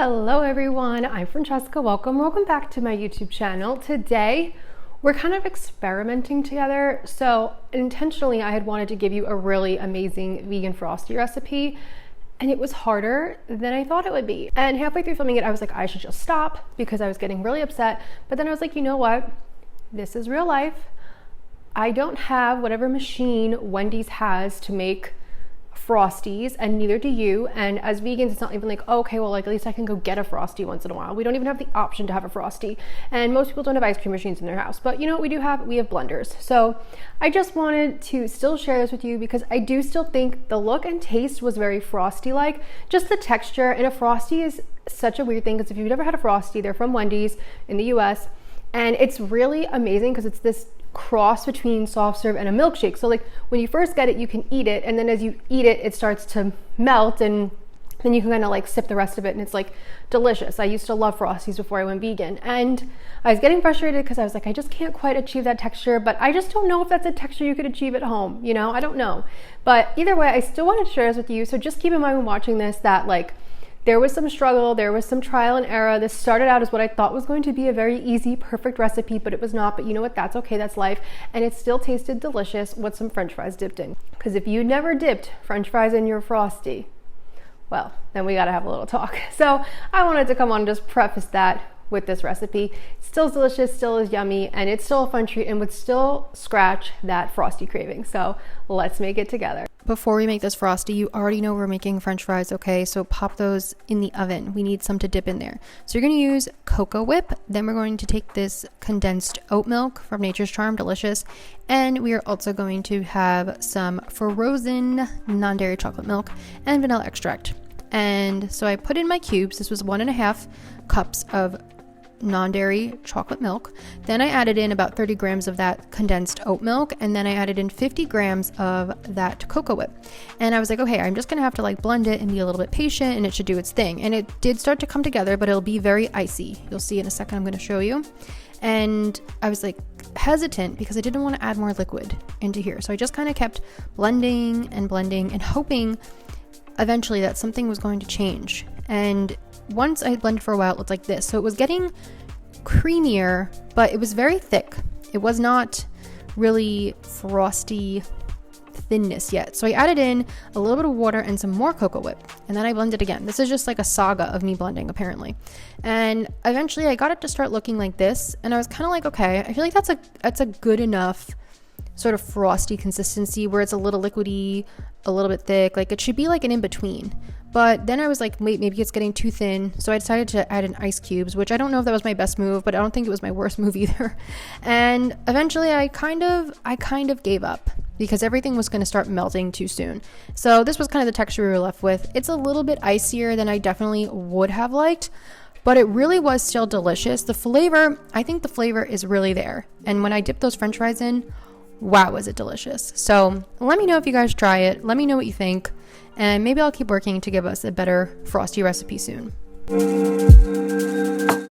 Hello everyone, I'm Francesca. Welcome back to my YouTube channel. Today we're kind of experimenting together. So intentionally I had wanted to give you a really amazing vegan Frosty recipe, and it was harder than I thought it would be. And halfway through filming it, I was like, I should just stop because I was getting really upset. But then I was like, you know what? This is real life. I don't have whatever machine Wendy's has to make Frosties, and neither do you. And as vegans, it's not even like, oh, okay, well, like at least I can go get a Frosty once in a while. We don't even have the option to have a Frosty, and most people don't have ice cream machines in their house. But you know what we do have? We have blenders. So I just wanted to still share this with you because I do still think the look and taste was very Frosty-like, just the texture. And a Frosty is such a weird thing because if you've never had a Frosty, they're from Wendy's in the US, and it's really amazing because it's this cross between soft serve and a milkshake. So like when you first get it, you can eat it, and then as you eat it, it starts to melt, and then you can kind of like sip the rest of it, and it's like delicious. I used to love Frosties before I went vegan, and I was getting frustrated because I was like, I just can't quite achieve that texture, but I just don't know if that's a texture you could achieve at home, you know? I don't know. But either way, I still want to share this with you. So just keep in mind when watching this that like there was some struggle, there was some trial and error. This started out as what I thought was going to be a very easy, perfect recipe, but it was not. But you know what? That's okay, that's life. And it still tasted delicious with some French fries dipped in. Because if you never dipped French fries in your Frosty, well, then we gotta have a little talk. So I wanted to come on and just preface that with this recipe. It's still delicious, still is yummy, and it's still a fun treat and would still scratch that Frosty craving. So let's make it together. Before we make this Frosty, you already know we're making French fries, okay? So pop those in the oven. We need some to dip in there. So you're gonna use cocowhip. Then we're going to take this condensed oat milk from Nature's Charm, delicious. And we are also going to have some frozen non-dairy chocolate milk and vanilla extract. And so I put in my cubes. This was 1.5 cups of non-dairy chocolate milk. Then I added in about 30 grams of that condensed oat milk, and then I added in 50 grams of that cocoa whip. And I was like, okay, I'm just gonna have to like blend it and be a little bit patient, and it should do its thing. And it did start to come together, but it'll be very icy. You'll see in a second. I'm going to show you. And I was like hesitant because I didn't want to add more liquid into here, so I just kind of kept blending and hoping eventually that something was going to change. And once I had blended for a while, it looked like this. So it was getting creamier, but it was very thick. It was not really frosty thinness yet. So I added in a little bit of water and some more cocoa whip, and then I blended again. This is just like a saga of me blending, apparently. And eventually I got it to start looking like this, and I was kind of like, okay, I feel like that's a good enough sort of frosty consistency where it's a little liquidy, a little bit thick. Like it should be like an in-between. But then I was like, wait, maybe it's getting too thin. So I decided to add in ice cubes, which I don't know if that was my best move, but I don't think it was my worst move either. And eventually I kind of gave up because everything was going to start melting too soon. So this was kind of the texture we were left with. It's a little bit icier than I definitely would have liked, but it really was still delicious. The flavor, I think the flavor is really there. And when I dipped those French fries in, wow, was it delicious. So let me know if you guys try it. Let me know what you think. And maybe I'll keep working to give us a better Frosty recipe soon.